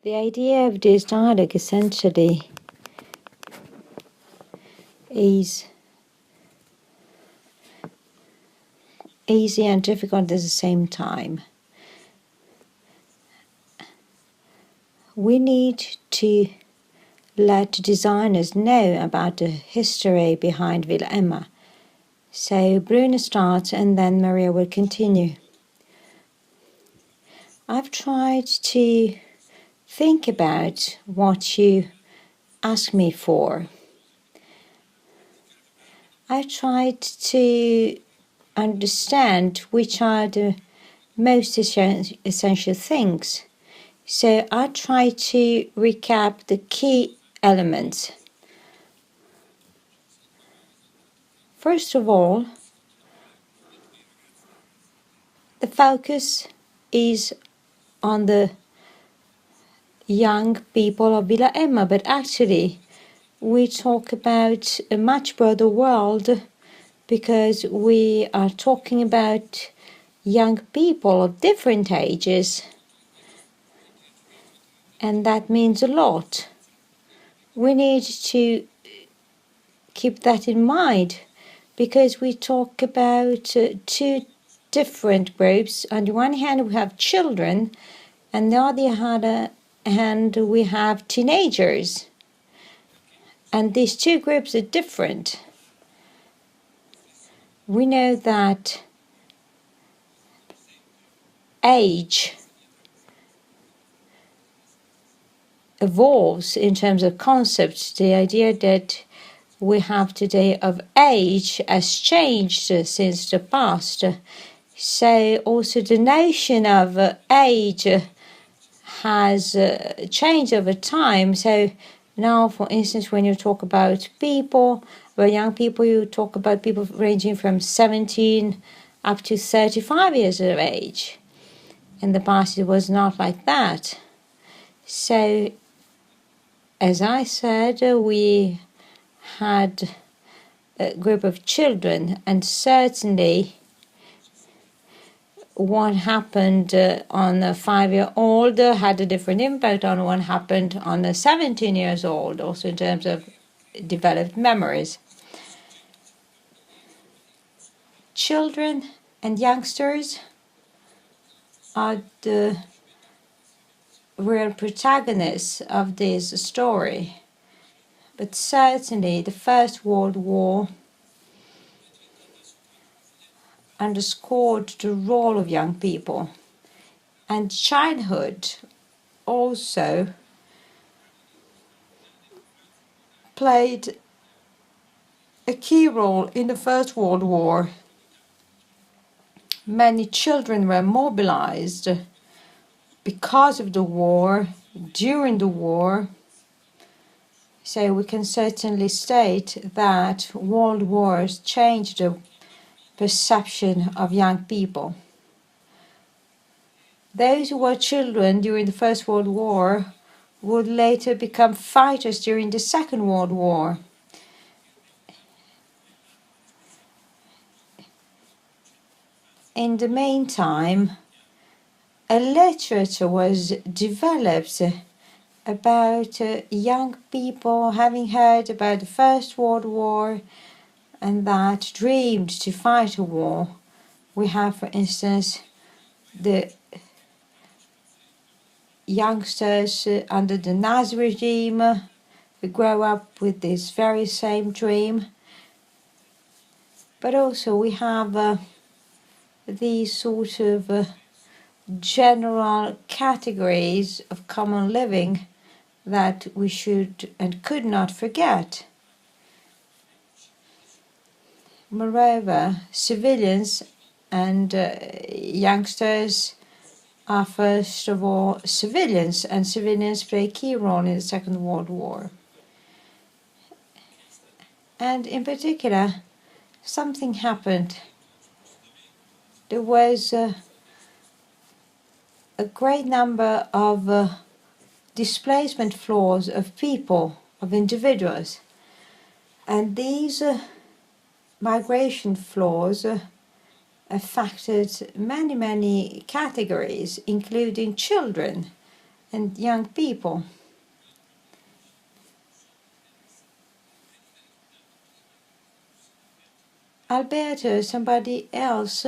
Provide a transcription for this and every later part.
The idea of this dialogue essentially is easy and difficult at the same time. We need to let designers know about the history behind Villa Emma. So Bruno starts and then Maria will continue. I've tried to think about what you asked me for. I tried to understand which are the most essential things. So I try to recap the key elements. First of all, the focus is on the young people of Villa Emma, but actually we talk about a much broader world because we are talking about young people of different ages. And that means a lot. We need to keep that in mind because we talk about two different groups. On the one hand, we have children, and on the other hand, we have teenagers. And these two groups are different. We know that age evolves in terms of concepts. The idea that we have today of age has changed since the past. So also the notion of age has changed over time. So now, for instance, when you talk about people, well, young people, you talk about people ranging from 17 up to 35 years of age. In the past, it was not like that. So, as I said, we had a group of children, and certainly what happened on a 5-year-old had a different impact on what happened on a 17 years old, also in terms of developed memories. Children and youngsters are the real protagonists of this story. But certainly the First World War underscored the role of young people, and childhood also played a key role in the First World War. Many children were mobilized because of the war, during the war. So we can certainly state that world wars changed the perception of young people. Those who were children during the First World War would later become fighters during the Second World War. In the meantime, a literature was developed about young people having heard about the First World War and that dreamed to fight a war. We have, for instance, the youngsters under the Nazi regime who grow up with this very same dream. But also we have these sort of general categories of common living that we should and could not forget. Moreover, civilians and youngsters are first of all civilians, and civilians play a key role in the Second World War. And in particular, something happened. There was a great number of displacement flows of people, of individuals. And these migration flows affected many categories, including children and young people. Alberto, somebody else,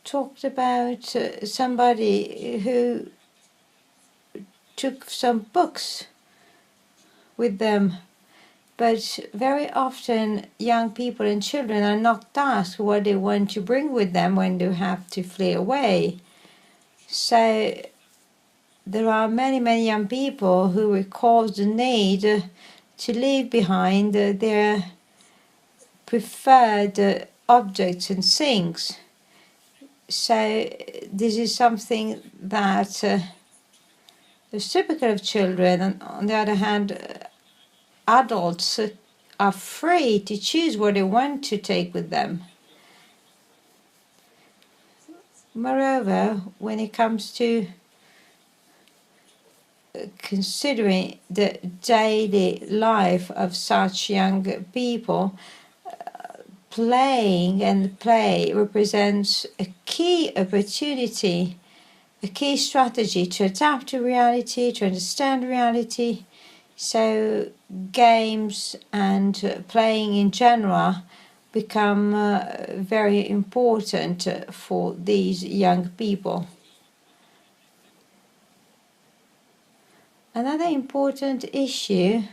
talked about somebody who took some books with them, but very often young people and children are not asked what they want to bring with them when they have to flee away. So there are many, many young people who recall the need to leave behind their preferred objects and things. So this is something that is typical of children. On the other hand, adults are free to choose what they want to take with them. Moreover, when it comes to considering the daily life of such young people, playing and play represents a key opportunity, a key strategy to adapt to reality, to understand reality. So games and playing in general become very important for these young people. Another important issue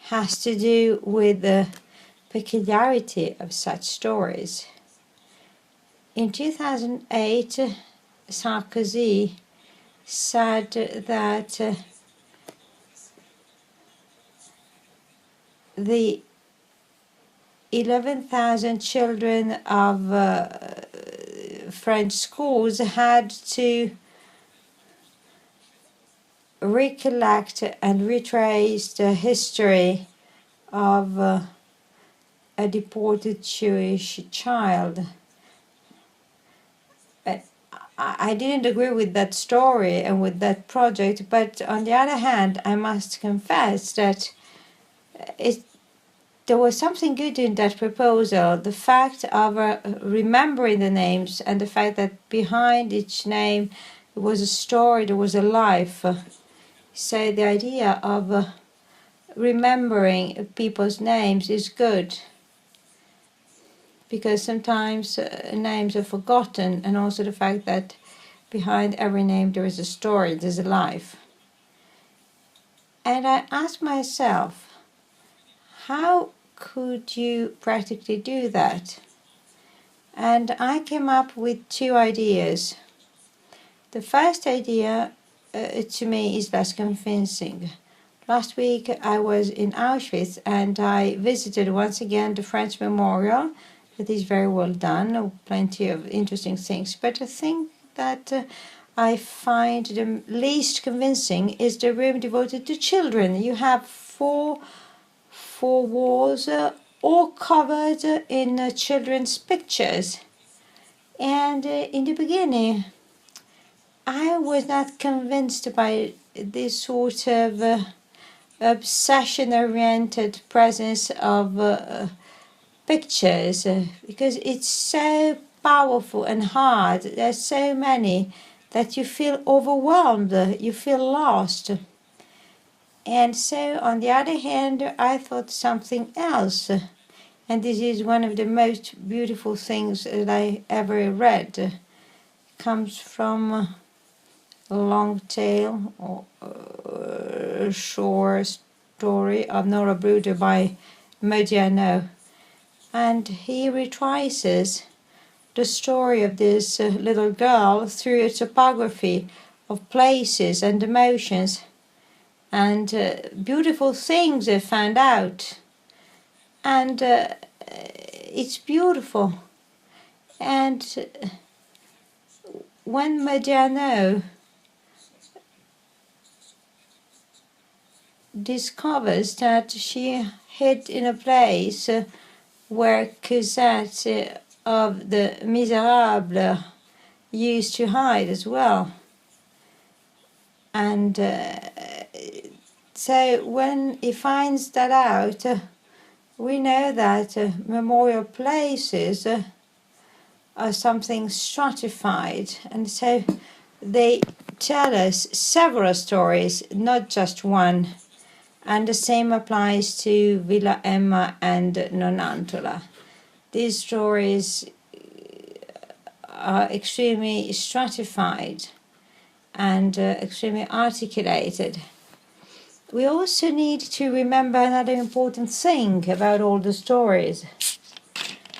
has to do with the peculiarity of such stories. In 2008, Sarkozy said that the 11,000 children of French schools had to recollect and retrace the history of a deported Jewish child. I didn't agree with that story and with that project, but on the other hand, I must confess that there was something good in that proposal. The fact of remembering the names and the fact that behind each name there was a story, there was a life. So the idea of remembering people's names is good, because sometimes names are forgotten, and also the fact that behind every name there is a story, there's a life. And I asked myself, how could you practically do that? And I came up with two ideas. The first idea to me is less convincing. Last week I was in Auschwitz and I visited once again the French memorial. That is very well done, plenty of interesting things. But the thing that I find the least convincing is the room devoted to children. You have four walls all covered in children's pictures. And in the beginning, I was not convinced by this sort of obsession-oriented presence of pictures, because it's so powerful and hard. There's so many that you feel overwhelmed, you feel lost. And so, on the other hand, I thought something else. And this is one of the most beautiful things that I ever read. It comes from a long tale or short story of Nora Bruder by Maida. And he retraces the story of this little girl through a topography of places and emotions. And beautiful things are found out. And it's beautiful. And when Maida discovers that she hid in a place where Cosette of the Misérables used to hide as well. And so when he finds that out, we know that memorial places are something stratified. And so they tell us several stories, not just one. And the same applies to Villa Emma and Nonantola. These stories are extremely stratified and extremely articulated. We also need to remember another important thing about all the stories.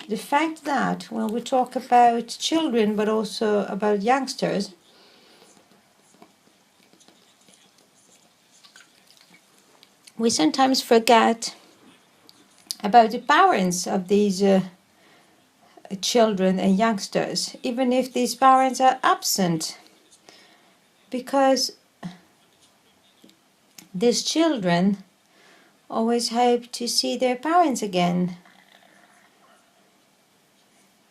The fact that when we talk about children, but also about youngsters, we sometimes forget about the parents of these children and youngsters, even if these parents are absent, because these children always hope to see their parents again.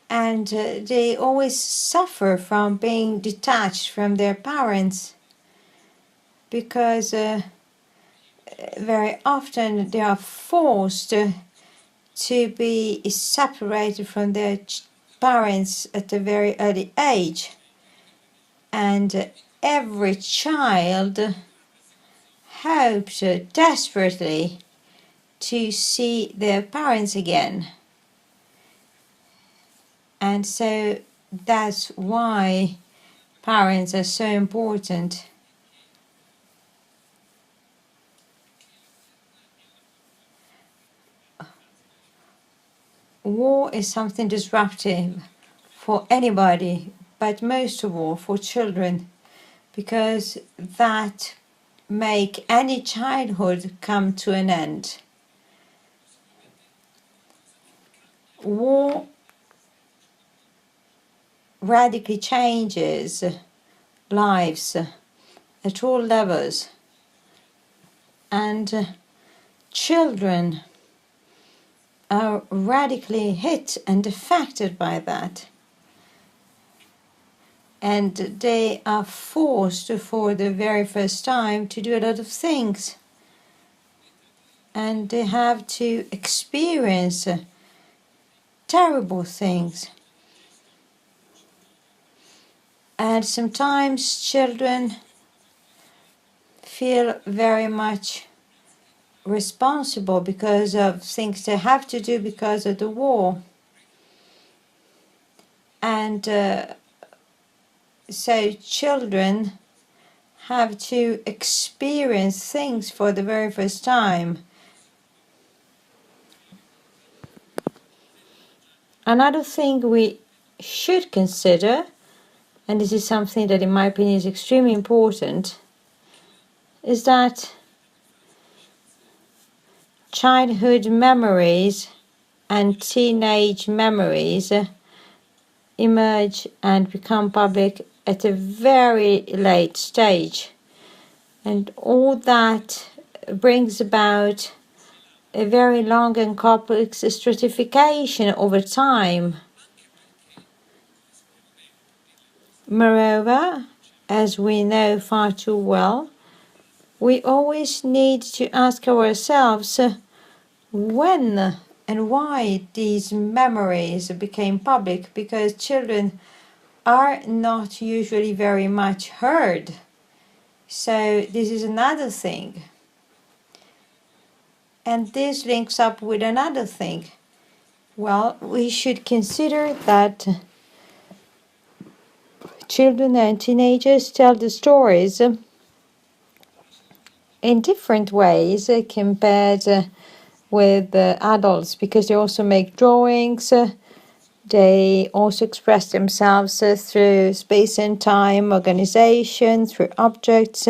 And they always suffer from being detached from their parents, because very often they are forced to be separated from their parents at a very early age. And every child hopes desperately to see their parents again. And so that's why parents are so important. War is something disruptive for anybody, but most of all for children, because that make any childhood come to an end. War radically changes lives at all levels, and children are radically hit and affected by that. And they are forced for the very first time to do a lot of things. And they have to experience terrible things. And sometimes children feel very much responsible because of things they have to do because of the war. And so children have to experience things for the very first time. Another thing we should consider, and this is something that in my opinion is extremely important, is that childhood memories and teenage memories emerge and become public at a very late stage. And all that brings about a very long and complex stratification over time. Moreover, as we know far too well, we always need to ask ourselves when and why these memories became public, because children are not usually very much heard. So this is another thing. And this links up with another thing. Well, we should consider that children and teenagers tell the stories in different ways compared with adults, because they also make drawings. They also express themselves through space and time organization, through objects.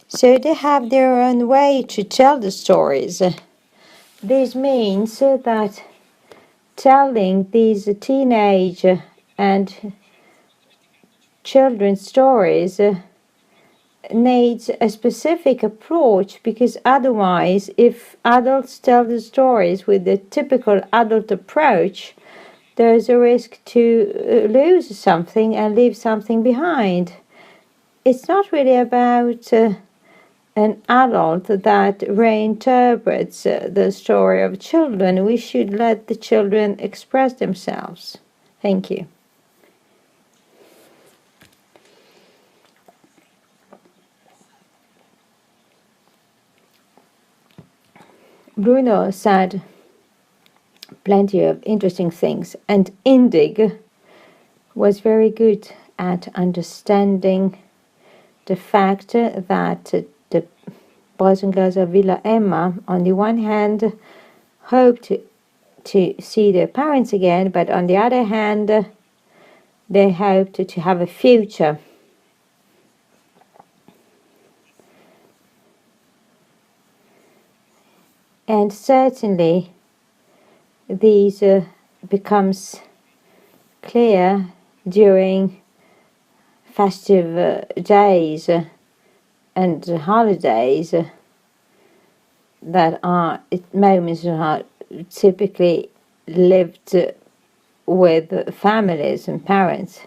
So they have their own way to tell the stories. This means that telling these teenage and children's stories needs a specific approach, because otherwise, if adults tell the stories with the typical adult approach, there's a risk to lose something and leave something behind. It's not really about an adult that reinterprets the story of children. We should let the children express themselves. Thank you. Bruno said plenty of interesting things, and Indig was very good at understanding the fact that the boys and girls of Villa Emma, on the one hand, hoped to see their parents again, but on the other hand, they hoped to have a future. And certainly, these becomes clear during festive days and holidays that are moments that are typically lived with families and parents.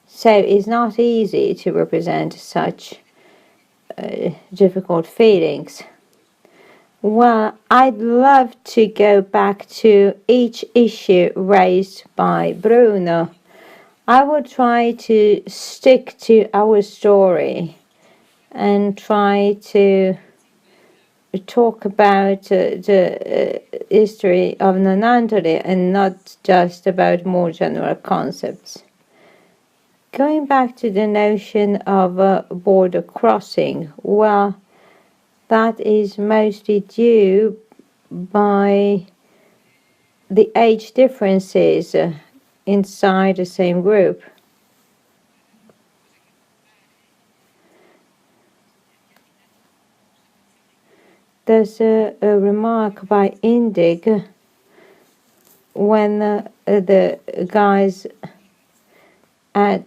So it's not easy to represent such difficult feelings. Well, I'd love to go back to each issue raised by Bruno. I will try to stick to our story and try to talk about the history of Nonantole and not just about more general concepts. Going back to the notion of border crossing, well, that is mostly due by the age differences inside the same group. There's a remark by Indig when the guys at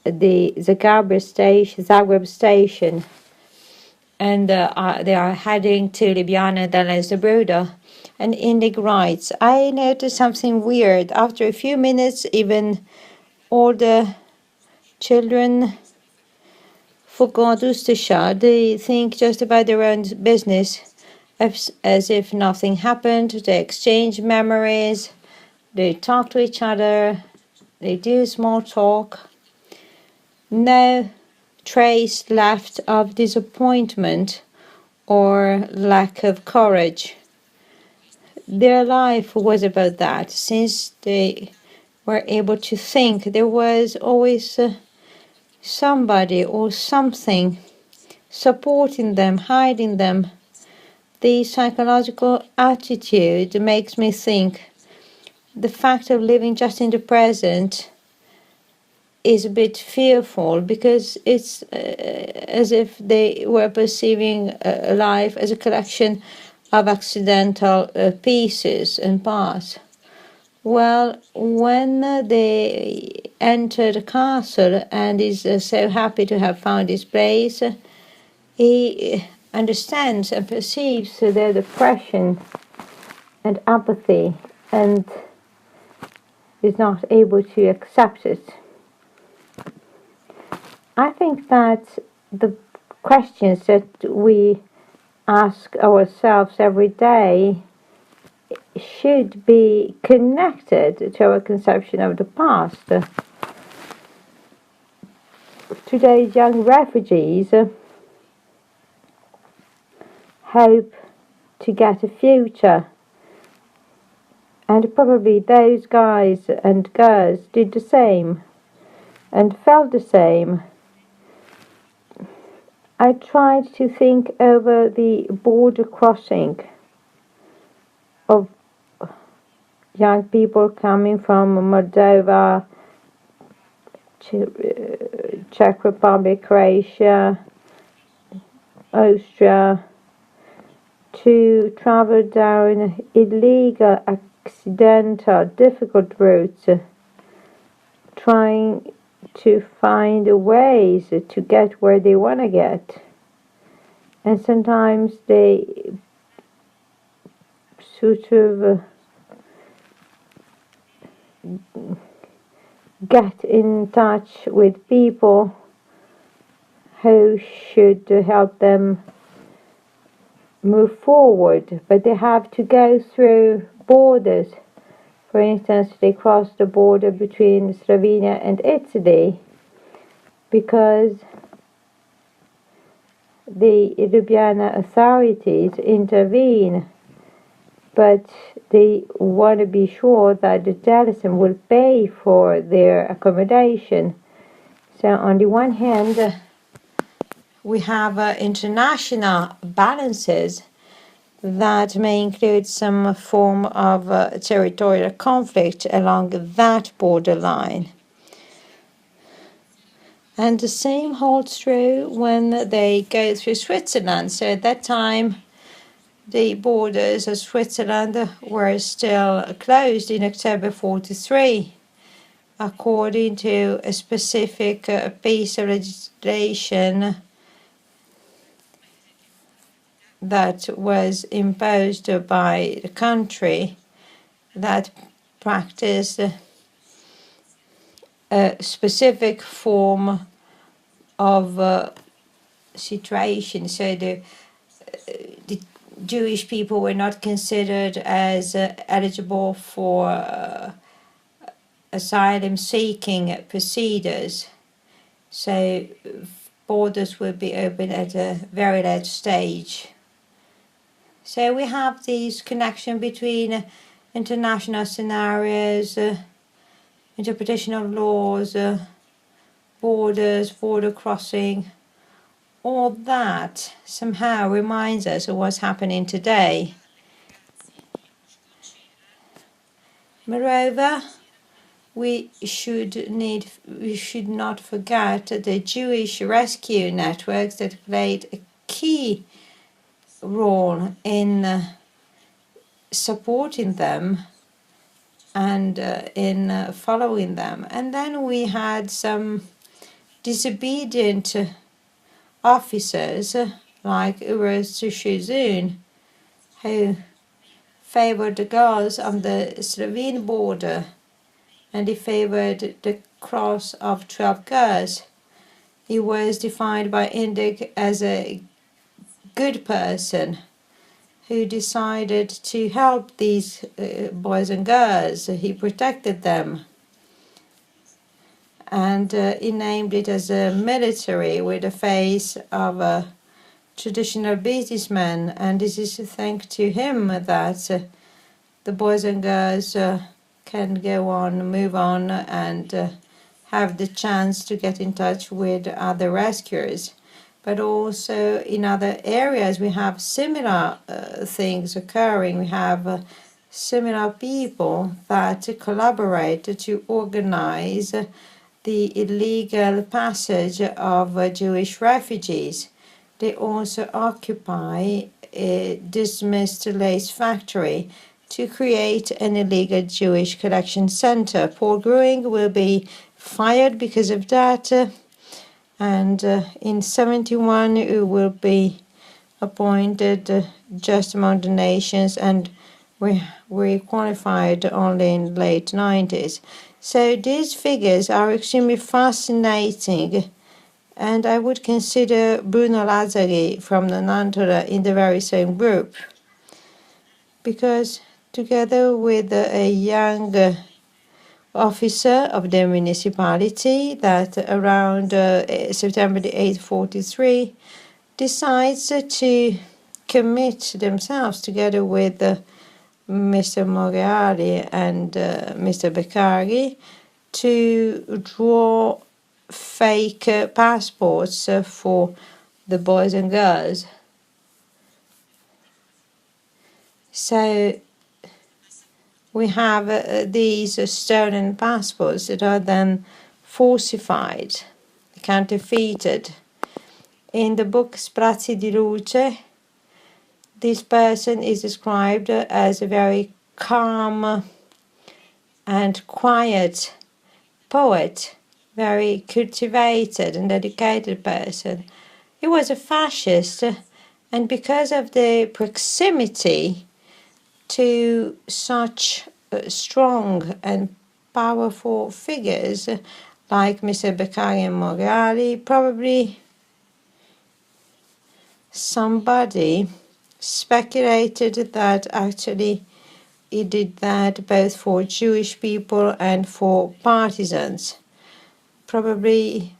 the Zagreb station, and they are heading to Ljubljana della Zabruda. And Indig writes, I noticed something weird. After a few minutes, even all the children forgot Ustasha. They think just about their own business, as if nothing happened. They exchange memories. They talk to each other. They do small talk. No trace left of disappointment or lack of courage. Their life was about that. Since they were able to think, there was always somebody or something supporting them, hiding them. The psychological attitude makes me think the fact of living just in the present is a bit fearful, because it's as if they were perceiving life as a collection of accidental pieces and parts. Well, when they enter the castle and is so happy to have found this place, he understands and perceives their depression and apathy and is not able to accept it. I think that the questions that we ask ourselves every day should be connected to our conception of the past. Today's young refugees hope to get a future, and probably those guys and girls did the same and felt the same. I tried to think over the border crossing of young people coming from Moldova, Czech Republic, Croatia, Austria, to travel down illegal, accidental, difficult routes, trying to find ways to get where they want to get. And sometimes they sort of get in touch with people who should help them move forward, but they have to go through borders. For instance, they cross the border between Slovenia and Italy because the Ljubljana authorities intervene, but they want to be sure that the Denizen will pay for their accommodation. So on the one hand, we have international balances that may include some form of territorial conflict along that borderline. And the same holds true when they go through Switzerland. So at that time, the borders of Switzerland were still closed in October 43, according to a specific piece of legislation that was imposed by the country that practiced a specific form of situation. So the Jewish people were not considered as eligible for asylum-seeking procedures. So borders will be open at a very late stage. So we have this connection between international scenarios, interpretation of laws, borders, border crossing. All that somehow reminds us of what's happening today. Moreover, we should not forget the Jewish rescue networks that played a key role in supporting them and in following them. And then we had some disobedient officers like Urs Shuzun, who favored the girls on the Slovene border, and he favored the cross of 12 girls. He was defined by Indyk as a good person who decided to help these boys and girls. He protected them. And he named it as a military with the face of a traditional businessman. And this is thanks to him that the boys and girls can go on, move on, and have the chance to get in touch with other rescuers. But also in other areas we have similar things occurring. We have similar people that collaborate to organize the illegal passage of Jewish refugees. They also occupy a dismissed lace factory to create an illegal Jewish collection center. Paul Gruing will be fired because of that, and in 71 he will be appointed just among the nations, and we qualified only in late 90s. So these figures are extremely fascinating, and I would consider Bruno Lazzari from the Nanterre in the very same group, because together with a young officer of the municipality that around September the 8th, 43, decides to commit themselves together with Mr. Moreali and Mr. Beccari to draw fake passports for the boys and girls. So we have these stolen passports that are then falsified, counterfeited. In the book Sprazzi di Luce, this person is described as a very calm and quiet poet, very cultivated and educated person. He was a fascist, and because of the proximity to such strong and powerful figures like Mr. Beccari and Moreali, probably somebody speculated that actually he did that both for Jewish people and for partisans. Probably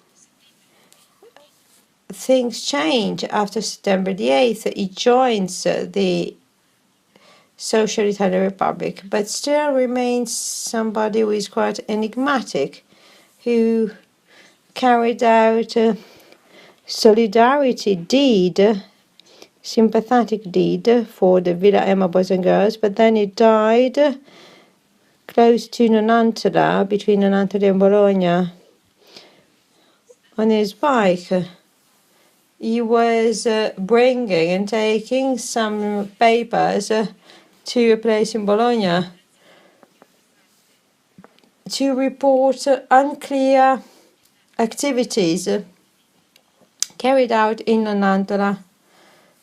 things change after September the 8th. He joins the Social Italian Republic, but still remains somebody who is quite enigmatic, who carried out a solidarity deed, sympathetic deed for the Villa Emma Boys and Girls, but then he died close to Nonantola, between Nonantola and Bologna, on his bike. He was bringing and taking some papers to a place in Bologna to report unclear activities carried out in Nonantola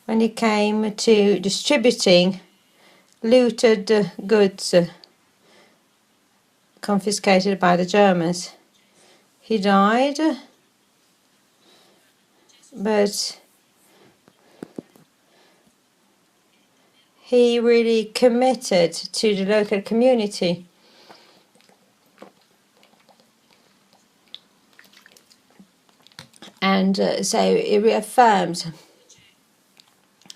when it came to distributing looted goods confiscated by the Germans. He died, but he really committed to the local community. And so it reaffirms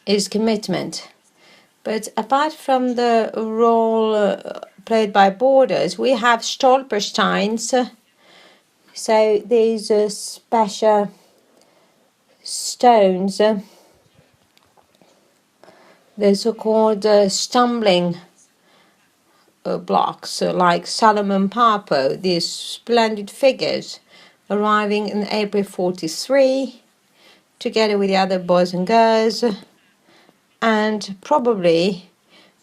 his commitment. But apart from the role played by borders, we have stolpersteins. So these special stones, the so-called stumbling blocks, like Solomon Papo, these splendid figures arriving in April 43, together with the other boys and girls, and probably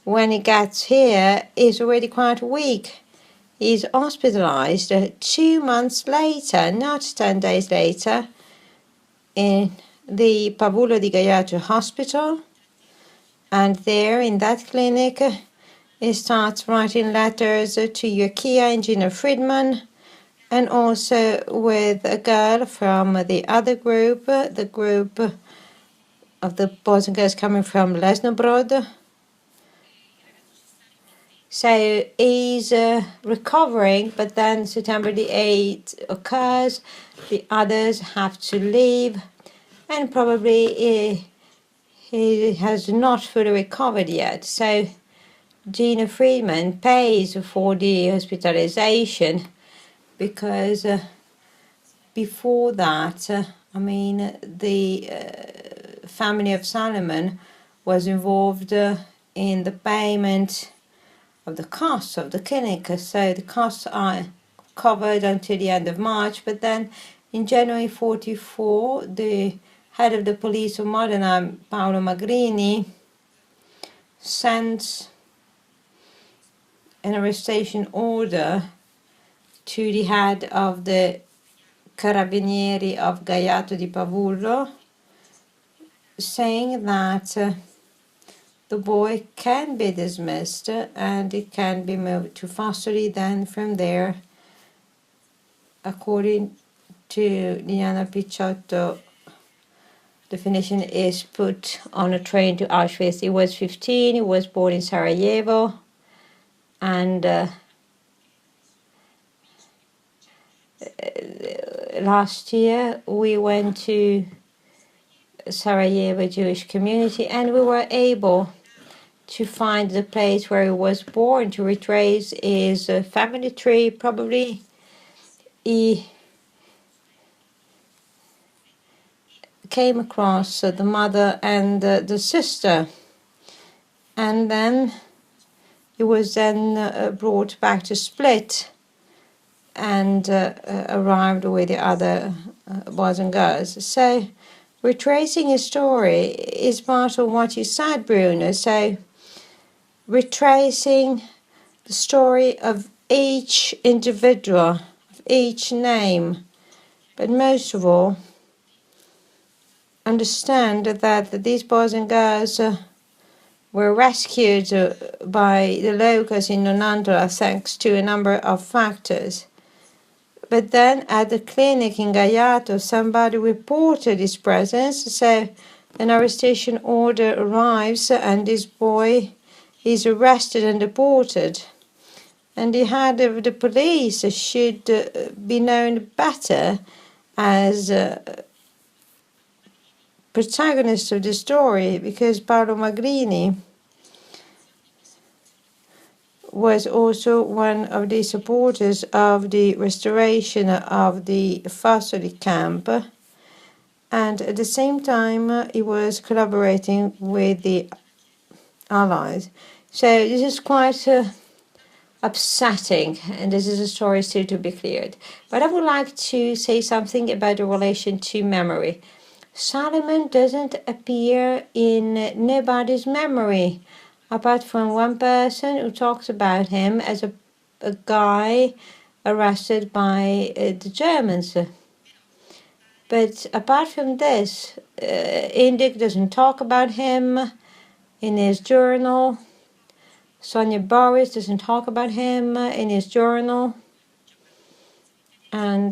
when he gets here, he's already quite weak. He's hospitalized 2 months later, not 10 days later, in the Pavullo di Gaiato hospital. And there, in that clinic, he starts writing letters to Yukiya and Gina Friedman, and also with a girl from the other group, the group of the boys and girls coming from Lesnobrod. So he's recovering, but then September the 8th occurs, the others have to leave, and probably he has not fully recovered yet. So Gina Friedman pays for the hospitalization, because before that, the family of Solomon was involved in the payment of the costs of the clinic. So the costs are covered until the end of March, but then in January 44, the head of the police of Modena, Paolo Magrini, sends an arrestation order to the head of the Carabinieri of Gaiato di Pavullo, saying that the boy can be dismissed and it can be moved to Fossoli. Then from there, according to Liana Picciotto, definition is put on a train to Auschwitz. He was 15, he was born in Sarajevo, and last year we went to Sarajevo Jewish community and we were able to find the place where he was born, to retrace his family tree. Probably he came across the mother and the sister, and then he was then brought back to Split and arrived with the other boys and girls. So retracing his story is part of what you said, Bruno. So retracing the story of each individual, of each name, but most of all, understand that these boys and girls were rescued by the locals in Nonantola thanks to a number of factors. But then at the clinic in Gaiato, somebody reported his presence, so an arrestation order arrives and this boy is arrested and deported. And the head of the police should be known better as protagonist of the story, because Paolo Magrini was also one of the supporters of the restoration of the Fossoli camp, and at the same time he was collaborating with the Allies. So this is quite upsetting, and this is a story still to be cleared. But I would like to say something about the relation to memory. Solomon doesn't appear in nobody's memory, apart from one person who talks about him as a guy arrested by the Germans. But apart from this, Indik doesn't talk about him in his journal. Sonia Boris doesn't talk about him in his journal. And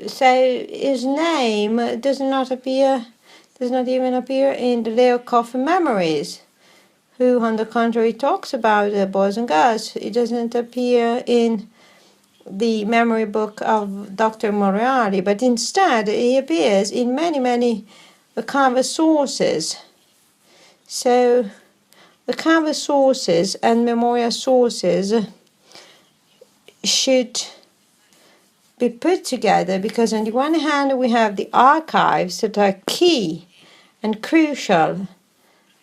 so his name does not even appear in the Leo Coffin memories, who on the contrary talks about boys and girls. It doesn't appear in the memory book of Dr. Moriarty, but instead he appears in many canvas sources. So the canvas sources and memorial sources should be put together, because on the one hand we have the archives that are key and crucial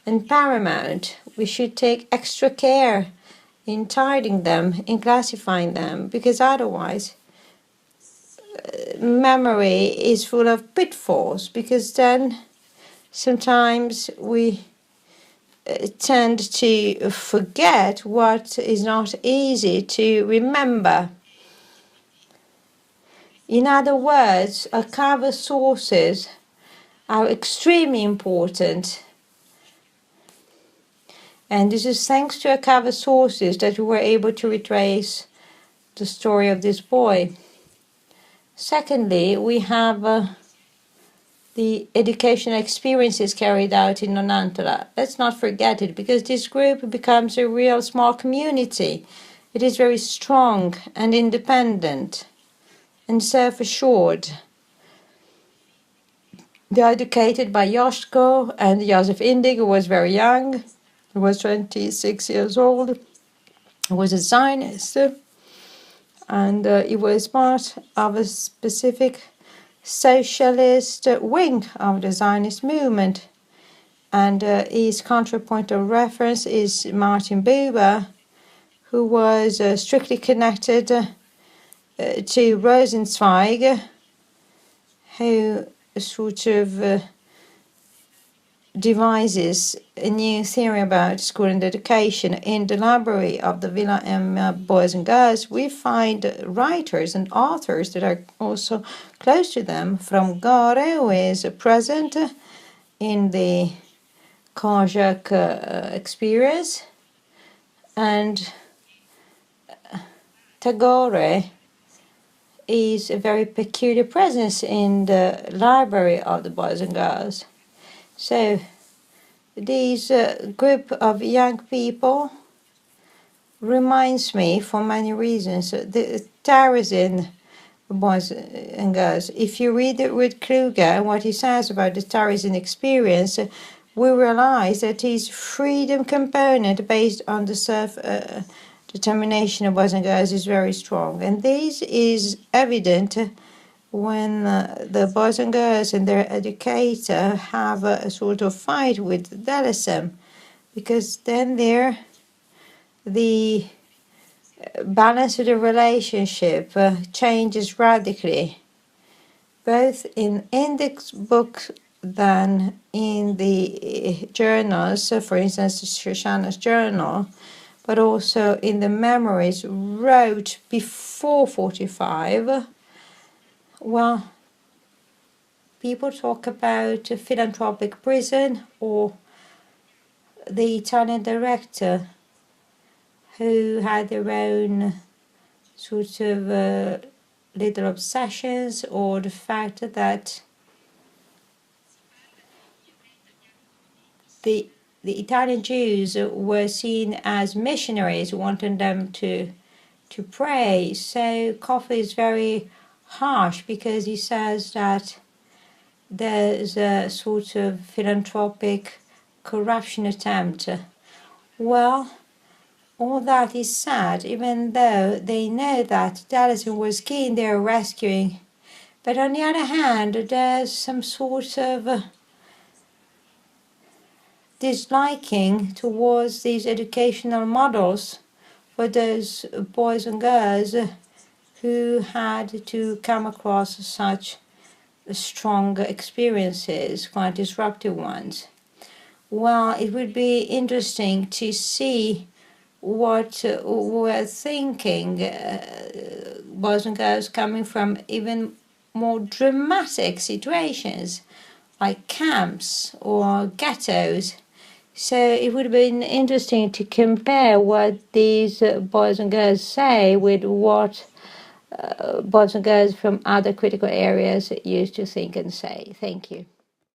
and paramount. We should take extra care in tidying them, in classifying them, because otherwise memory is full of pitfalls, because then sometimes we tend to forget what is not easy to remember. In other words, archival sources are extremely important. And this is thanks to archival sources that we were able to retrace the story of this boy. Secondly, we have the educational experiences carried out in Nonantola. Let's not forget it, because this group becomes a real small community. It is very strong and independent and self-assured. They are educated by Josko and Joseph Indig, who was very young. He was 26 years old. He was a Zionist, and he was part of a specific socialist wing of the Zionist movement. And his counterpoint of reference is Martin Buber, who was strictly connected to Rosenzweig, who sort of devises a new theory about school and education. In the library of the Villa Emma Boys and Girls, we find writers and authors that are also close to them, from Gore, who is present in the Konjac experience, and Tagore is a very peculiar presence in the library of the Boys and Girls. So this group of young people reminds me, for many reasons, the Terezin Boys and Girls. If you read Ruud Kruger and what he says about the Terezin experience, we realize that his freedom component based on the self-determination of boys and girls is very strong. And this is evident when the boys and girls and their educator have a sort of fight with Delism, because then there the balance of the relationship changes radically, both in Indic's book than in the journals, for instance, Shoshana's journal, but also in the memories wrote before 45. Well, people talk about a philanthropic prison, or the Italian director who had their own sort of little obsessions, or the fact that the Italian Jews were seen as missionaries, wanting them to pray. So Coffey is very harsh, because he says that there's a sort of philanthropic corruption attempt. Well, all that is sad, even though they know that Dalton was key in their rescuing. But on the other hand, there's some sort of disliking towards these educational models for those boys and girls who had to come across such strong experiences, quite disruptive ones. Well, it would be interesting to see what we're thinking, boys and girls coming from even more dramatic situations like camps or ghettos. So it would have been interesting to compare what these boys and girls say with what boys and girls from other critical areas used to think and say. Thank you.